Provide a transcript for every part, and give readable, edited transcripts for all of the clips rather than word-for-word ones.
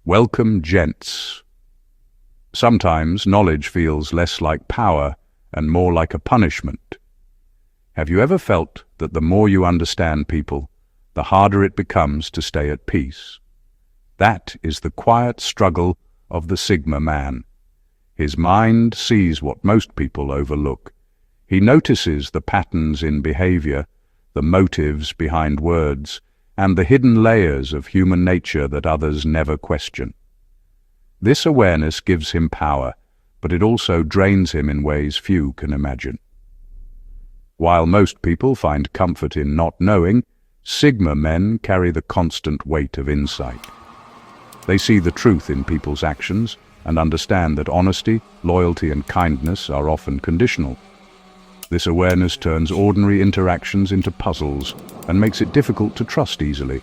Welcome, Gents. Sometimes knowledge feels less like power and more like a punishment. Have you ever felt that the more you understand people, the harder it becomes to stay at peace? That is the quiet struggle of the Sigma man. His mind sees what most people overlook. He notices the patterns in behavior, the motives behind words, and the hidden layers of human nature that others never question. This awareness gives him power, but it also drains him in ways few can imagine. While most people find comfort in not knowing, Sigma men carry the constant weight of insight. They see the truth in people's actions and understand that honesty, loyalty, and kindness are often conditional. This awareness turns ordinary interactions into puzzles and makes it difficult to trust easily.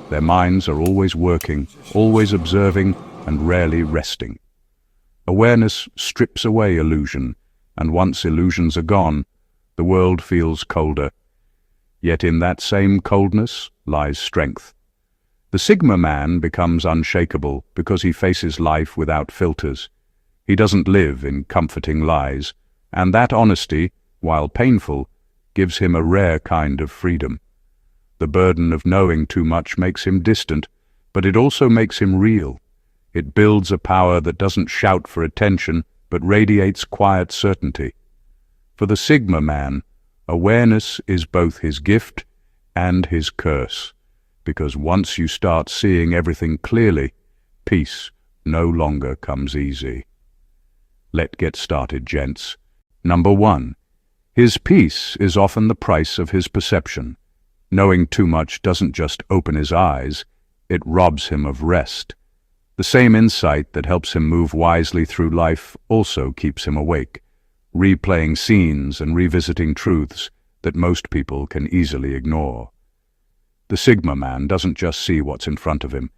Their minds are always working, always observing, and rarely resting. Awareness strips away illusion, and once illusions are gone, the world feels colder. Yet in that same coldness lies strength. The Sigma man becomes unshakable because he faces life without filters. He doesn't live in comforting lies, and that honesty, while painful, gives him a rare kind of freedom. The burden of knowing too much makes him distant, but it also makes him real. It builds a power that doesn't shout for attention, but radiates quiet certainty. For the Sigma man, awareness is both his gift and his curse, because once you start seeing everything clearly, peace no longer comes easy. Let's get started, gents. Number 1. His peace is often the price of his perception. Knowing too much doesn't just open his eyes, it robs him of rest. The same insight that helps him move wisely through life also keeps him awake, replaying scenes and revisiting truths that most people can easily ignore. The Sigma man doesn't just see what's in front of him.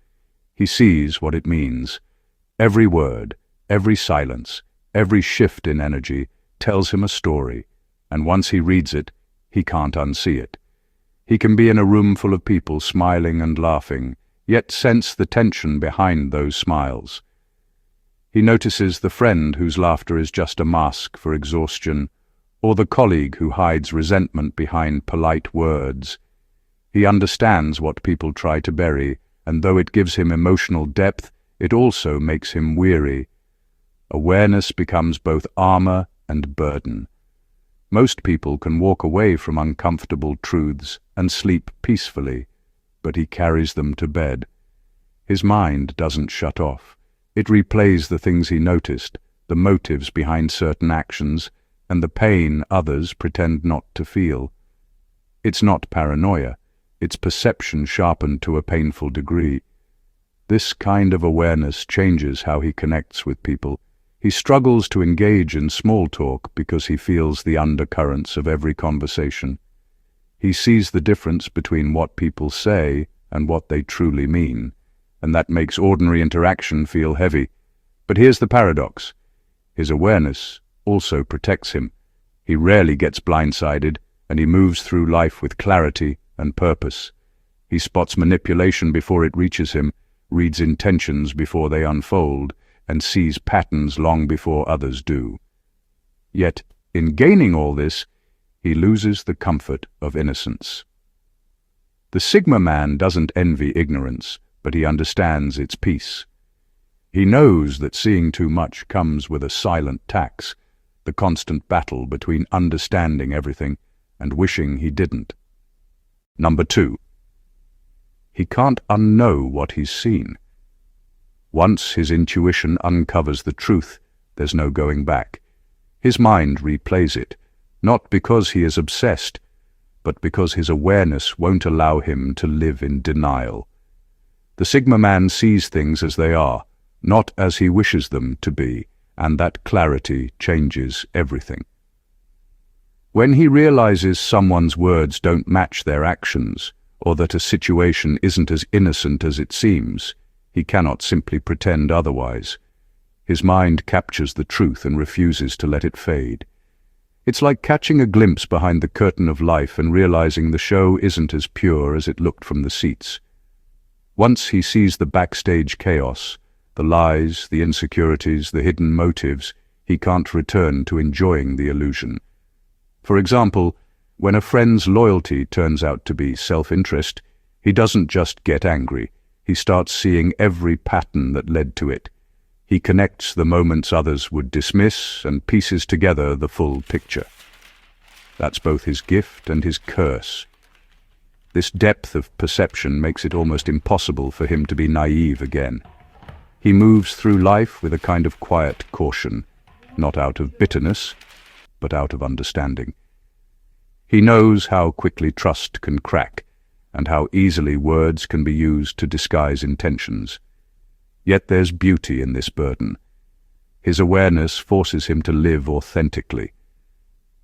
He sees what it means. Every word, every silence, every shift in energy tells him a story, and once he reads it, he can't unsee it. He can be in a room full of people smiling and laughing, yet sense the tension behind those smiles. He notices the friend whose laughter is just a mask for exhaustion, or the colleague who hides resentment behind polite words. He understands what people try to bury, and though it gives him emotional depth, it also makes him weary. Awareness becomes both armor and burden. Most people can walk away from uncomfortable truths and sleep peacefully, but he carries them to bed. His mind doesn't shut off. It replays the things he noticed, the motives behind certain actions, and the pain others pretend not to feel. It's not paranoia, it's perception sharpened to a painful degree. This kind of awareness changes how he connects with people. He struggles to engage in small talk because he feels the undercurrents of every conversation. He sees the difference between what people say and what they truly mean, and that makes ordinary interaction feel heavy. But here's the paradox. His awareness also protects him. He rarely gets blindsided, and he moves through life with clarity and purpose. He spots manipulation before it reaches him, reads intentions before they unfold, and sees patterns long before others do. Yet, in gaining all this, he loses the comfort of innocence. The Sigma man doesn't envy ignorance, but he understands its peace. He knows that seeing too much comes with a silent tax, the constant battle between understanding everything and wishing he didn't. Number 2. He can't unknow what he's seen. Once his intuition uncovers the truth, there's no going back. His mind replays it, not because he is obsessed, but because his awareness won't allow him to live in denial. The Sigma man sees things as they are, not as he wishes them to be, and that clarity changes everything. When he realizes someone's words don't match their actions, or that a situation isn't as innocent as it seems, he cannot simply pretend otherwise. His mind captures the truth and refuses to let it fade. It's like catching a glimpse behind the curtain of life and realizing the show isn't as pure as it looked from the seats. Once he sees the backstage chaos, the lies, the insecurities, the hidden motives, he can't return to enjoying the illusion. For example, when a friend's loyalty turns out to be self-interest, he doesn't just get angry. He starts seeing every pattern that led to it. He connects the moments others would dismiss and pieces together the full picture. That's both his gift and his curse. This depth of perception makes it almost impossible for him to be naive again. He moves through life with a kind of quiet caution, not out of bitterness, but out of understanding. He knows how quickly trust can crack, and how easily words can be used to disguise intentions. Yet there's beauty in this burden. His awareness forces him to live authentically.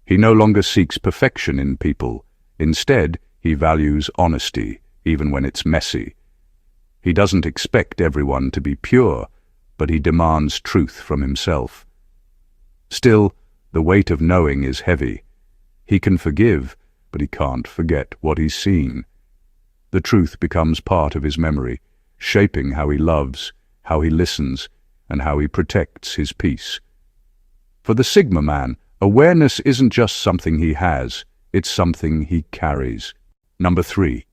He no longer seeks perfection in people. Instead, he values honesty, even when it's messy. He doesn't expect everyone to be pure, but he demands truth from himself. Still, the weight of knowing is heavy. He can forgive, but he can't forget what he's seen. The truth becomes part of his memory, shaping how he loves, how he listens, and how he protects his peace. For the Sigma man, awareness isn't just something he has, it's something he carries. Number 3.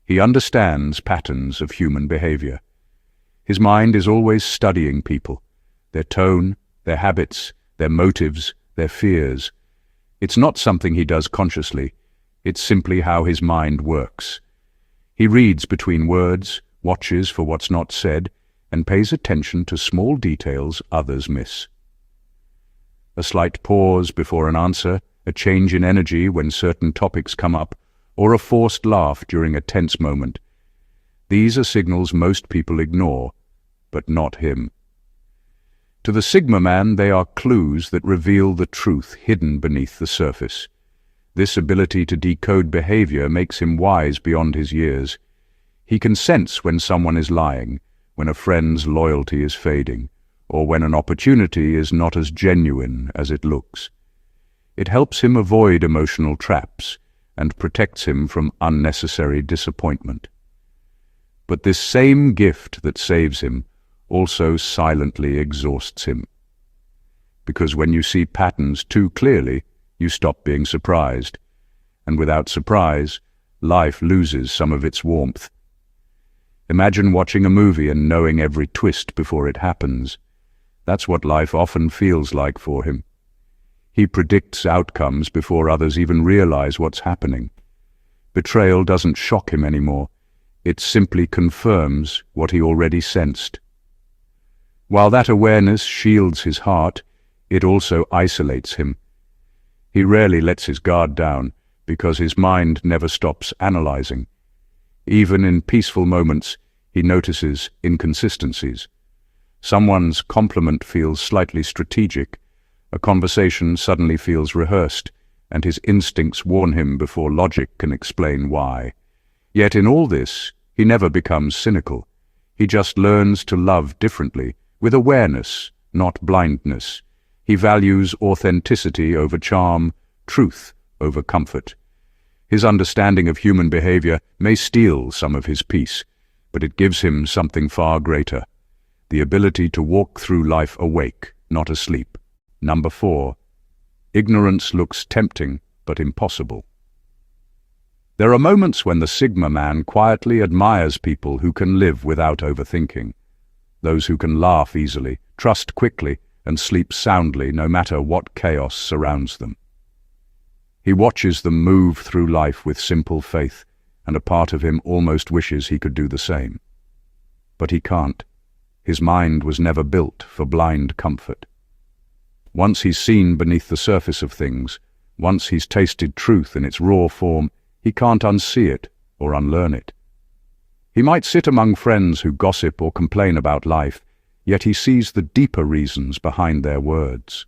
He understands patterns of human behavior. His mind is always studying people, their tone, their habits, their motives, their fears. It's not something he does consciously, it's simply how his mind works. He reads between words, watches for what's not said, and pays attention to small details others miss. A slight pause before an answer, a change in energy when certain topics come up, or a forced laugh during a tense moment. These are signals most people ignore, but not him. To the Sigma man, they are clues that reveal the truth hidden beneath the surface. This ability to decode behavior makes him wise beyond his years. He can sense when someone is lying, when a friend's loyalty is fading, or when an opportunity is not as genuine as it looks. It helps him avoid emotional traps and protects him from unnecessary disappointment. But this same gift that saves him also silently exhausts him. Because when you see patterns too clearly, you stop being surprised. And without surprise, life loses some of its warmth. Imagine watching a movie and knowing every twist before it happens. That's what life often feels like for him. He predicts outcomes before others even realize what's happening. Betrayal doesn't shock him anymore. It simply confirms what he already sensed. While that awareness shields his heart, it also isolates him. He rarely lets his guard down because his mind never stops analyzing. Even in peaceful moments, he notices inconsistencies. Someone's compliment feels slightly strategic, a conversation suddenly feels rehearsed, and his instincts warn him before logic can explain why. Yet in all this, he never becomes cynical. He just learns to love differently, with awareness, not blindness. He values authenticity over charm, truth over comfort. His understanding of human behavior may steal some of his peace, but it gives him something far greater: the ability to walk through life awake, not asleep. Number 4. Ignorance looks tempting, but impossible. There are moments when the Sigma man quietly admires people who can live without overthinking. Those who can laugh easily, trust quickly, and sleep soundly no matter what chaos surrounds them. He watches them move through life with simple faith, and a part of him almost wishes he could do the same. But he can't. His mind was never built for blind comfort. Once he's seen beneath the surface of things, once he's tasted truth in its raw form, he can't unsee it or unlearn it. He might sit among friends who gossip or complain about life, yet he sees the deeper reasons behind their words.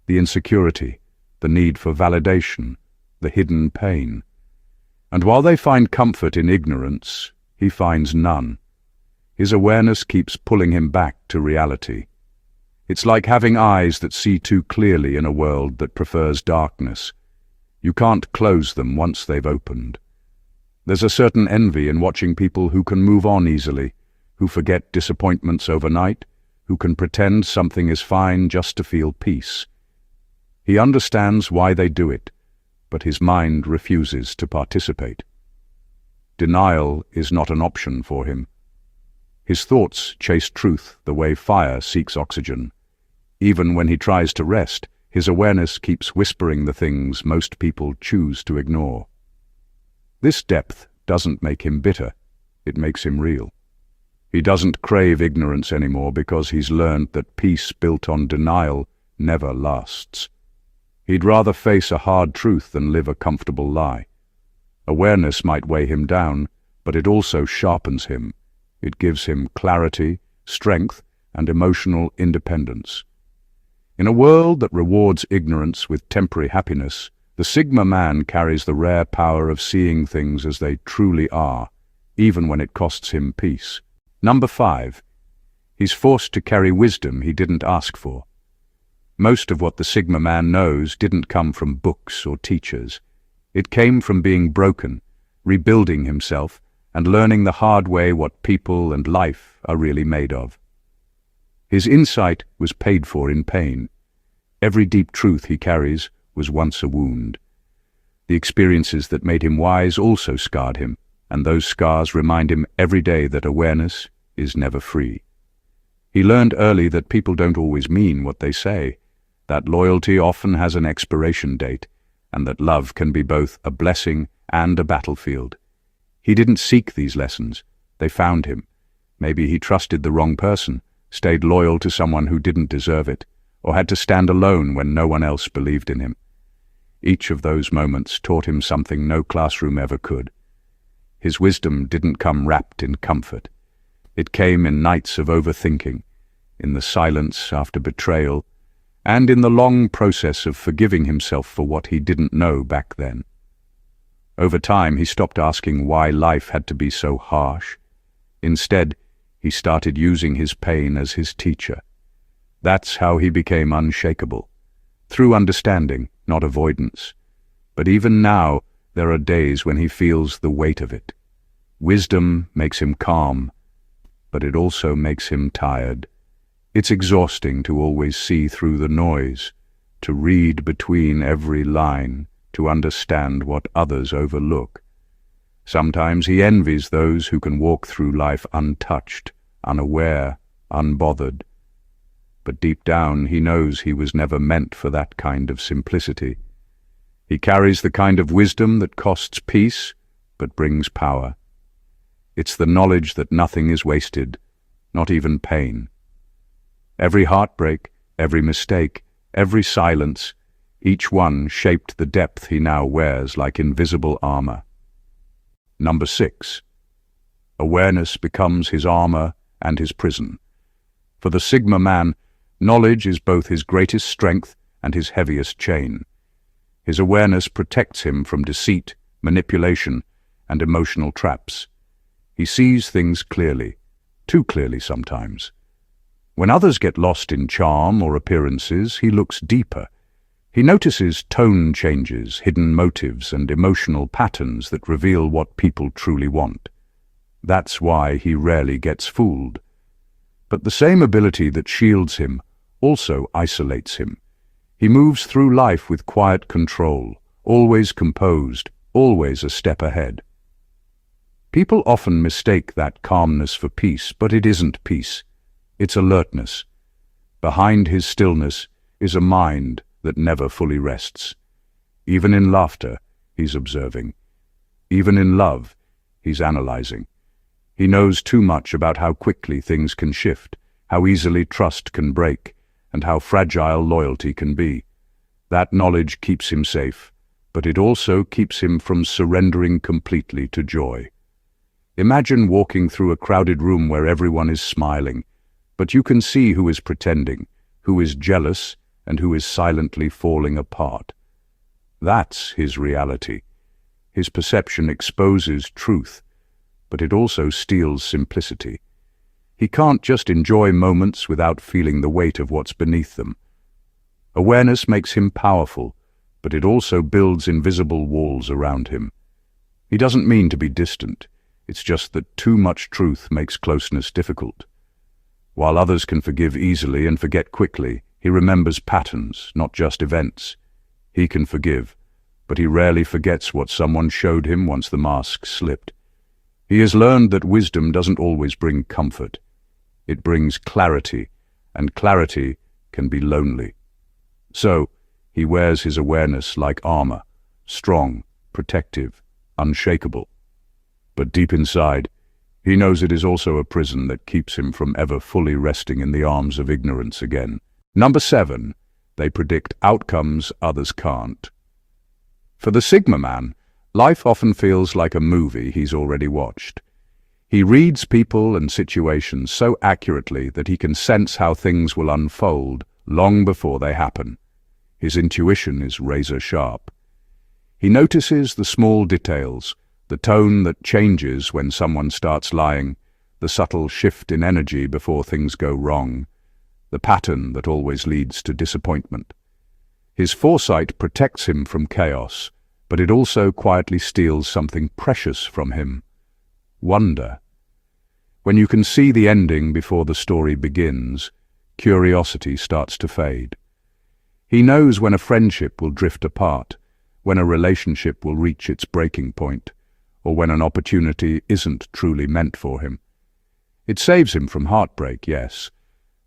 The insecurity, the need for validation, the hidden pain. And while they find comfort in ignorance, he finds none. His awareness keeps pulling him back to reality. It's like having eyes that see too clearly in a world that prefers darkness. You can't close them once they've opened. There's a certain envy in watching people who can move on easily, who forget disappointments overnight, who can pretend something is fine just to feel peace. He understands why they do it, but his mind refuses to participate. Denial is not an option for him. His thoughts chase truth the way fire seeks oxygen. Even when he tries to rest, his awareness keeps whispering the things most people choose to ignore. This depth doesn't make him bitter, it makes him real. He doesn't crave ignorance anymore because he's learned that peace built on denial never lasts. He'd rather face a hard truth than live a comfortable lie. Awareness might weigh him down, but it also sharpens him. It gives him clarity, strength, and emotional independence. In a world that rewards ignorance with temporary happiness, the Sigma man carries the rare power of seeing things as they truly are, even when it costs him peace. Number 5. He's forced to carry wisdom he didn't ask for. Most of what the Sigma man knows didn't come from books or teachers. It came from being broken, rebuilding himself, and learning the hard way what people and life are really made of. His insight was paid for in pain. Every deep truth he carries was once a wound. The experiences that made him wise also scarred him, and those scars remind him every day that awareness is never free. He learned early that people don't always mean what they say, that loyalty often has an expiration date, and that love can be both a blessing and a battlefield. He didn't seek these lessons, they found him. Maybe he trusted the wrong person, stayed loyal to someone who didn't deserve it, or had to stand alone when no one else believed in him. Each of those moments taught him something no classroom ever could. His wisdom didn't come wrapped in comfort. It came in nights of overthinking, in the silence after betrayal, and in the long process of forgiving himself for what he didn't know back then. Over time, he stopped asking why life had to be so harsh. Instead, he started using his pain as his teacher. That's how he became unshakable, through understanding, not avoidance. But even now, there are days when he feels the weight of it. Wisdom makes him calm, but it also makes him tired. It's exhausting to always see through the noise, to read between every line, to understand what others overlook. Sometimes he envies those who can walk through life untouched, unaware, unbothered. But deep down he knows he was never meant for that kind of simplicity. He carries the kind of wisdom that costs peace, but brings power. It's the knowledge that nothing is wasted, not even pain. Every heartbreak, every mistake, every silence, each one shaped the depth he now wears like invisible armor. Number 6. Awareness becomes his armor and his prison. For the Sigma man, knowledge is both his greatest strength and his heaviest chain. His awareness protects him from deceit, manipulation, and emotional traps. He sees things clearly, too clearly sometimes. When others get lost in charm or appearances, he looks deeper. He notices tone changes, hidden motives, and emotional patterns that reveal what people truly want. That's why he rarely gets fooled. But the same ability that shields him also isolates him. He moves through life with quiet control, always composed, always a step ahead. People often mistake that calmness for peace, but it isn't peace. It's alertness. Behind his stillness is a mind that never fully rests. Even in laughter, he's observing. Even in love, he's analyzing. He knows too much about how quickly things can shift, how easily trust can break, and how fragile loyalty can be. That knowledge keeps him safe, but it also keeps him from surrendering completely to joy. Imagine walking through a crowded room where everyone is smiling, but you can see who is pretending, who is jealous, and who is silently falling apart. That's his reality. His perception exposes truth, but it also steals simplicity. He can't just enjoy moments without feeling the weight of what's beneath them. Awareness makes him powerful, but it also builds invisible walls around him. He doesn't mean to be distant. It's just that too much truth makes closeness difficult. While others can forgive easily and forget quickly, he remembers patterns, not just events. He can forgive, but he rarely forgets what someone showed him once the mask slipped. He has learned that wisdom doesn't always bring comfort. It brings clarity, and clarity can be lonely. So, he wears his awareness like armor, strong, protective, unshakable. But deep inside, he knows it is also a prison that keeps him from ever fully resting in the arms of ignorance again. Number 7, they predict outcomes others can't. For the Sigma man, life often feels like a movie he's already watched. He reads people and situations so accurately that he can sense how things will unfold long before they happen. His intuition is razor sharp. He notices the small details, the tone that changes when someone starts lying, the subtle shift in energy before things go wrong, the pattern that always leads to disappointment. His foresight protects him from chaos, but it also quietly steals something precious from him: wonder. When you can see the ending before the story begins, curiosity starts to fade. He knows when a friendship will drift apart, when a relationship will reach its breaking point, or when an opportunity isn't truly meant for him. It saves him from heartbreak, yes,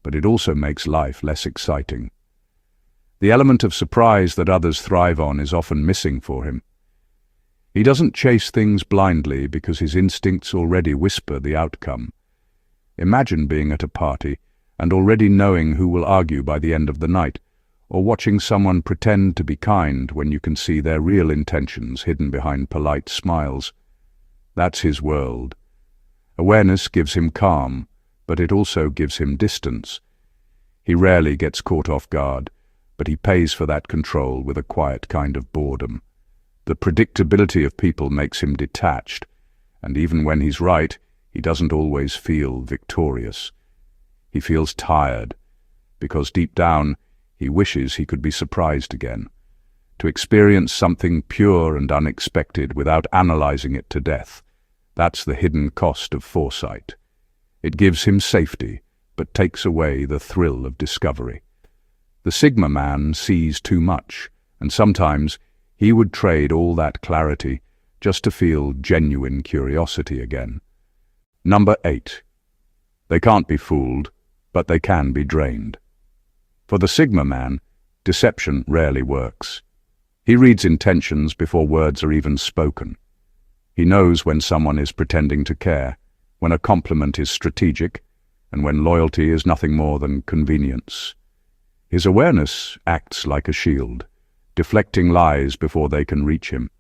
but it also makes life less exciting. The element of surprise that others thrive on is often missing for him. He doesn't chase things blindly because his instincts already whisper the outcome. Imagine being at a party and already knowing who will argue by the end of the night, or watching someone pretend to be kind when you can see their real intentions hidden behind polite smiles. That's his world. Awareness gives him calm, but it also gives him distance. He rarely gets caught off guard, but he pays for that control with a quiet kind of boredom. The predictability of people makes him detached, and even when he's right, he doesn't always feel victorious. He feels tired, because deep down, he wishes he could be surprised again, to experience something pure and unexpected without analyzing it to death. That's the hidden cost of foresight. It gives him safety, but takes away the thrill of discovery. The Sigma man sees too much, and sometimes he would trade all that clarity just to feel genuine curiosity again. Number 8. They can't be fooled, but they can be drained. For the Sigma man, deception rarely works. He reads intentions before words are even spoken. He knows when someone is pretending to care, when a compliment is strategic, and when loyalty is nothing more than convenience. His awareness acts like a shield, deflecting lies before they can reach him.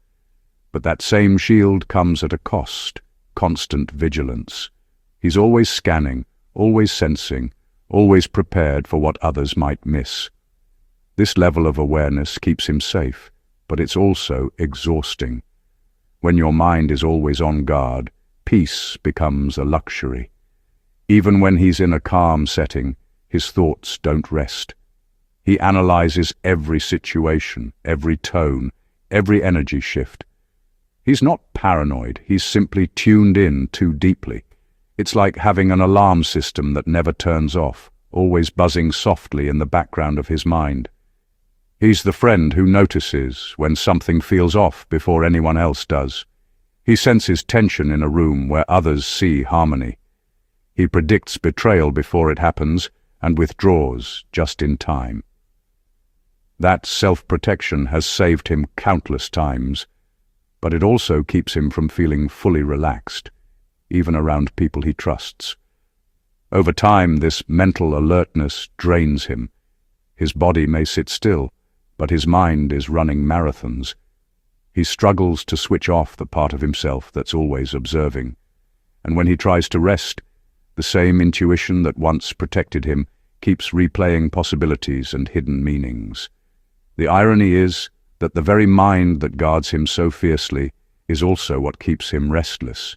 But that same shield comes at a cost: constant vigilance. He's always scanning, always sensing, always prepared for what others might miss. This level of awareness keeps him safe, but it's also exhausting. When your mind is always on guard, peace becomes a luxury. Even when he's in a calm setting, his thoughts don't rest. He analyzes every situation, every tone, every energy shift. He's not paranoid, he's simply tuned in too deeply. It's like having an alarm system that never turns off, always buzzing softly in the background of his mind. He's the friend who notices when something feels off before anyone else does. He senses tension in a room where others see harmony. He predicts betrayal before it happens and withdraws just in time. That self-protection has saved him countless times, but it also keeps him from feeling fully relaxed, even around people he trusts. Over time, this mental alertness drains him. His body may sit still, but his mind is running marathons. He struggles to switch off the part of himself that's always observing. And when he tries to rest, the same intuition that once protected him keeps replaying possibilities and hidden meanings. The irony is that the very mind that guards him so fiercely is also what keeps him restless.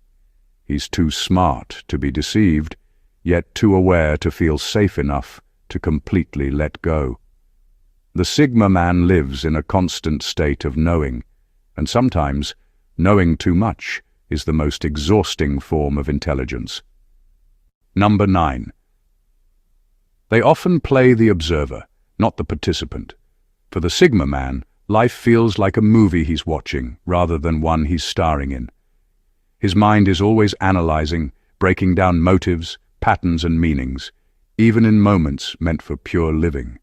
He's too smart to be deceived, yet too aware to feel safe enough to completely let go. The Sigma man lives in a constant state of knowing, and sometimes Knowing too much is the most exhausting form of intelligence. Number 9. They often play the observer, not the participant. For the Sigma man, life feels like a movie he's watching rather than one he's starring in. His mind is always analyzing, breaking down motives, patterns and meanings, even in moments meant for pure living.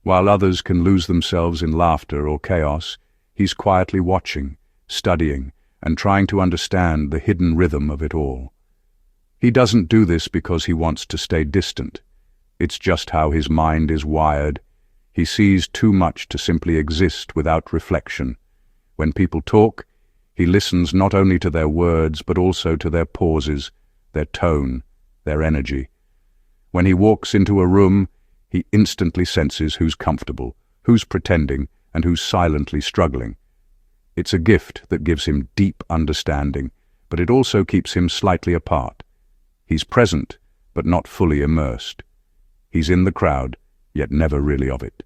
While others can lose themselves in laughter or chaos, he's quietly watching, studying, and trying to understand the hidden rhythm of it all. He doesn't do this because he wants to stay distant. It's just how his mind is wired. He sees too much to simply exist without reflection. When people talk, he listens not only to their words but also to their pauses, their tone, their energy. When he walks into a room, he instantly senses who's comfortable, who's pretending, and who's silently struggling. It's a gift that gives him deep understanding, but it also keeps him slightly apart. He's present, but not fully immersed. He's in the crowd, yet never really of it.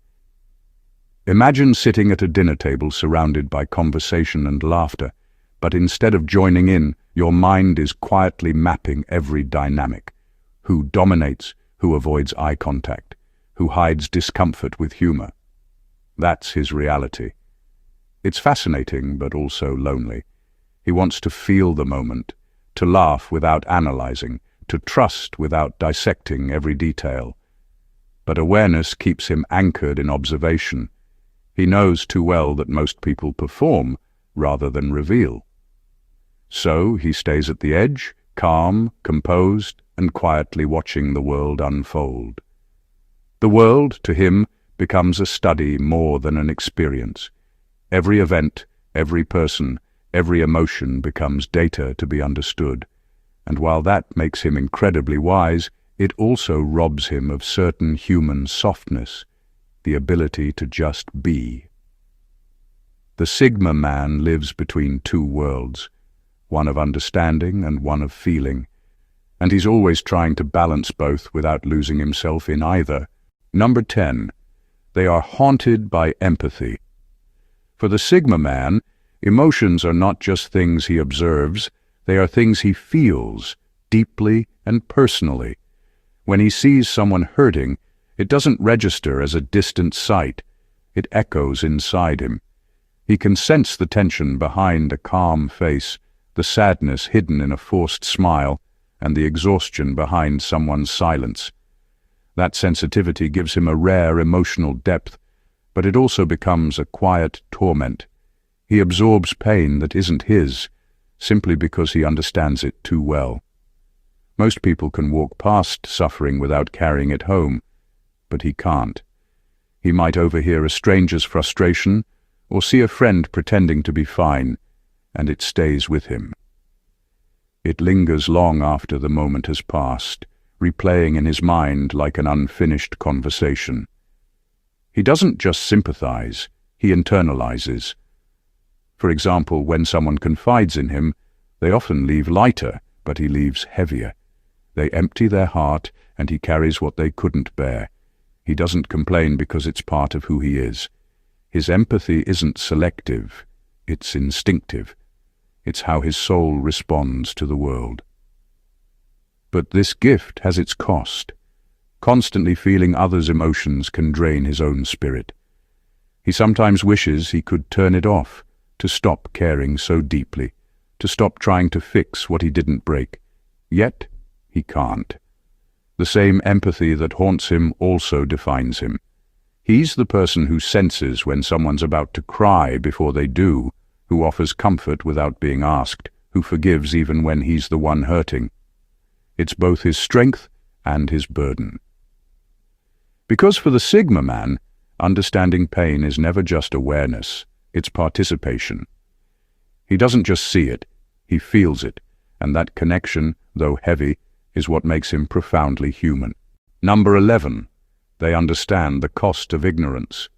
Imagine sitting at a dinner table surrounded by conversation and laughter, but instead of joining in, your mind is quietly mapping every dynamic. Who dominates, who avoids eye contact, who hides discomfort with humor. That's his reality. It's fascinating, but also lonely. He wants to feel the moment, to laugh without analyzing, to trust without dissecting every detail. But awareness keeps him anchored in observation. He knows too well that most people perform rather than reveal. So he stays at the edge, calm, composed, and quietly watching the world unfold. The world, to him, becomes a study more than an experience. Every event, every person, every emotion becomes data to be understood. And while that makes him incredibly wise, it also robs him of certain human softness, the ability to just be. The Sigma man lives between two worlds, one of understanding and one of feeling, and he's always trying to balance both without losing himself in either. Number 10. They are haunted by empathy. For the Sigma man, emotions are not just things he observes, they are things he feels, deeply and personally. When he sees someone hurting, it doesn't register as a distant sight. It echoes inside him. He can sense the tension behind a calm face, the sadness hidden in a forced smile, and the exhaustion behind someone's silence. That sensitivity gives him a rare emotional depth, but it also becomes a quiet torment. He absorbs pain that isn't his, simply because he understands it too well. Most people can walk past suffering without carrying it home, but he can't. He might overhear a stranger's frustration or see a friend pretending to be fine, and it stays with him. It lingers long after the moment has passed, replaying in his mind like an unfinished conversation. He doesn't just sympathize, he internalizes. For example, when someone confides in him, they often leave lighter, but he leaves heavier. They empty their heart, and he carries what they couldn't bear. He doesn't complain because it's part of who he is. His empathy isn't selective, it's instinctive. It's how his soul responds to the world. But this gift has its cost. Constantly feeling others' emotions can drain his own spirit. He sometimes wishes he could turn it off, to stop caring so deeply, to stop trying to fix what he didn't break. Yet, he can't. The same empathy that haunts him also defines him. He's the person who senses when someone's about to cry before they do, who offers comfort without being asked, who forgives even when he's the one hurting. It's both his strength and his burden. Because for the Sigma man, understanding pain is never just awareness, it's participation. He doesn't just see it, he feels it, and that connection, though heavy, is what makes him profoundly human. Number 11. They understand the cost of ignorance.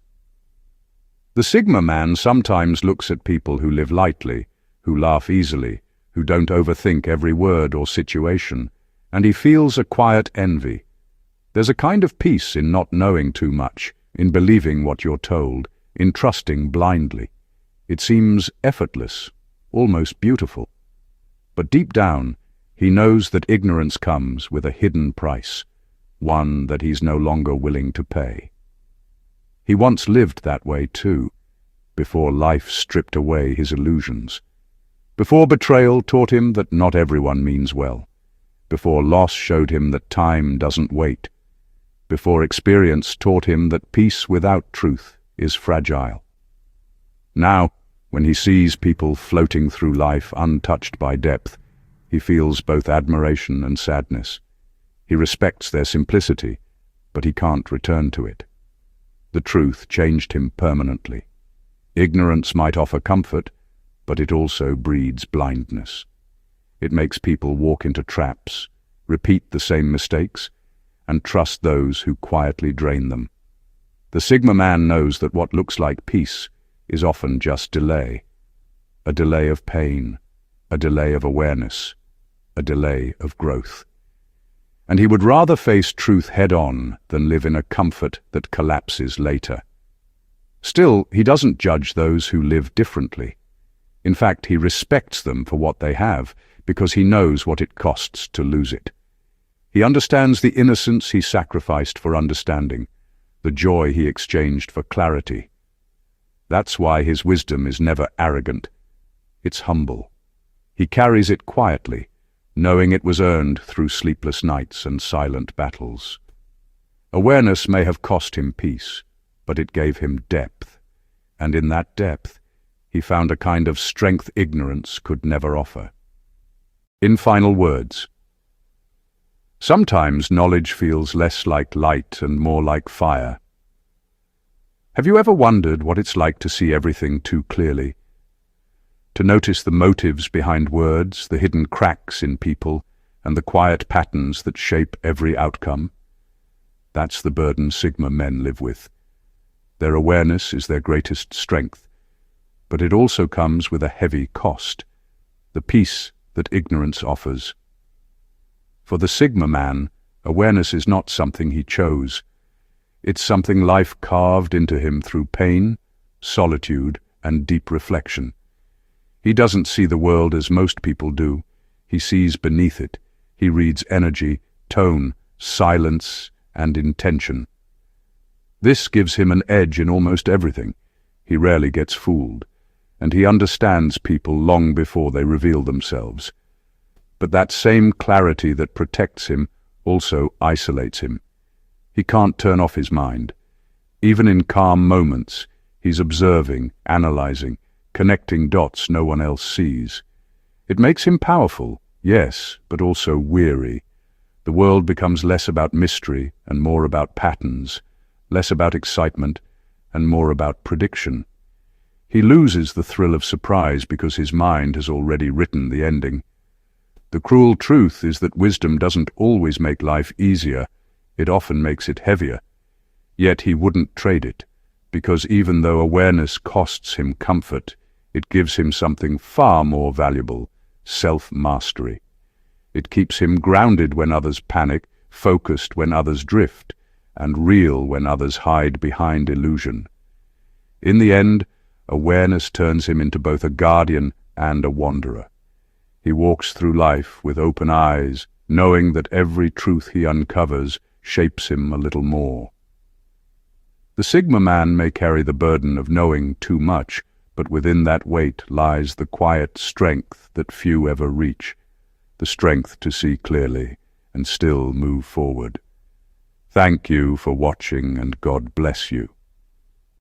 The Sigma man sometimes looks at people who live lightly, who laugh easily, who don't overthink every word or situation, and he feels a quiet envy. There's a kind of peace in not knowing too much, in believing what you're told, in trusting blindly. It seems effortless, almost beautiful. But deep down, he knows that ignorance comes with a hidden price, one that he's no longer willing to pay. He once lived that way too, before life stripped away his illusions. Before betrayal taught him that not everyone means well. Before loss showed him that time doesn't wait. Before experience taught him that peace without truth is fragile. Now, when he sees people floating through life untouched by depth, he feels both admiration and sadness. He respects their simplicity, but he can't return to it. The truth changed him permanently. Ignorance might offer comfort, but it also breeds blindness. It makes people walk into traps, repeat the same mistakes, and trust those who quietly drain them. The Sigma man knows that what looks like peace is often just delay. A delay of pain, a delay of awareness, a delay of growth. And he would rather face truth head-on than live in a comfort that collapses later. Still, he doesn't judge those who live differently. In fact, he respects them for what they have, because he knows what it costs to lose it. He understands the innocence he sacrificed for understanding, the joy he exchanged for clarity. That's why his wisdom is never arrogant. It's humble. He carries it quietly, knowing it was earned through sleepless nights and silent battles. Awareness may have cost him peace, but it gave him depth, and in that depth, he found a kind of strength ignorance could never offer. In final words, sometimes knowledge feels less like light and more like fire. Have you ever wondered what it's like to see everything too clearly? To notice the motives behind words, the hidden cracks in people, and the quiet patterns that shape every outcome? That's the burden Sigma men live with. Their awareness is their greatest strength, but it also comes with a heavy cost, the peace that ignorance offers. For the Sigma man, awareness is not something he chose. It's something life carved into him through pain, solitude, and deep reflection. He doesn't see the world as most people do. He sees beneath it. He reads energy, tone, silence, and intention. This gives him an edge in almost everything. He rarely gets fooled, and he understands people long before they reveal themselves. But that same clarity that protects him also isolates him. He can't turn off his mind. Even in calm moments, he's observing, analyzing, connecting dots no one else sees. It makes him powerful, yes, but also weary. The world becomes less about mystery and more about patterns, less about excitement and more about prediction. He loses the thrill of surprise because his mind has already written the ending. The cruel truth is that wisdom doesn't always make life easier, it often makes it heavier. Yet he wouldn't trade it, because even though awareness costs him comfort, it gives him something far more valuable, self-mastery. It keeps him grounded when others panic, focused when others drift, and real when others hide behind illusion. In the end, awareness turns him into both a guardian and a wanderer. He walks through life with open eyes, knowing that every truth he uncovers shapes him a little more. The Sigma man may carry the burden of knowing too much, but within that weight lies the quiet strength that few ever reach, the strength to see clearly and still move forward. Thank you for watching, and God bless you.